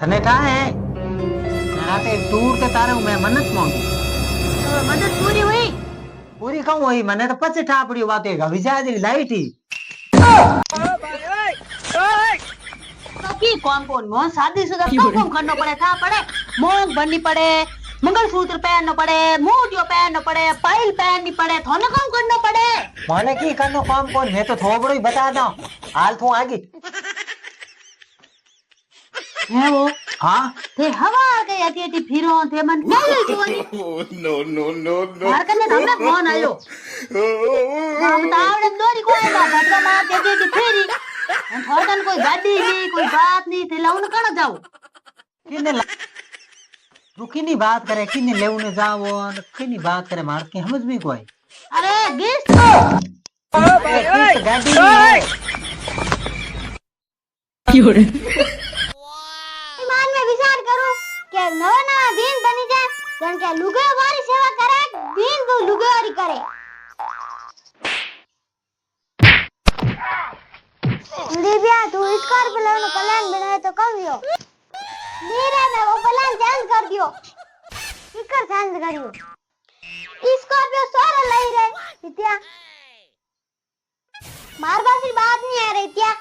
थने कहा है राते दूर के तारे मैं मन्नत मांगी मदद पूरी हुई। पूरी कहूं वही मने तो पचे ठा पड़ी बात है विचार जी लाइट ही तो की कौन कौन मोहन शादीशुदा कौन कौन करना पड़े था पड़े मोंग बननी पड़े मंगलसूत्र पहनना पड़े मोतियो पहनना पड़े पायल पहननी पड़े थाने कौन करना पड़े। माने की करनो काम कौन मैं तो थोबड़ो ही बता दो हाल तू आगे है वो हाँ थे हवा गई अति अति फिरो थे मन क्या ले जोनी No, no, no, no. मार करने हमने फोन आयो हम तावड़े दोरी कोई बा भटका मार के अति फेरी हम थोड़न कोई गाड़ी नहीं कोई बात नहीं थे लाउन कण जाओ किने तू किनी बात करे किने लेउने जाओ और किनी बात करे मार के समझ में कोई अरे गिस किस गाड़ी में ईमान में विचार करूं कि नवा नवा दिन बनी जाए जन के लुगे वाली सेवा करे दिन को लुगे वाली करे दिव्या तू स्कॉर्पियो लेने प्लान बनाए तो कब यो मेरा मैं वो प्लान चेंज कर दियो स्पीकर चेंज करियो स्कॉर्पियो सारा ले रहे विद्या मार बात नहीं आ रही क्या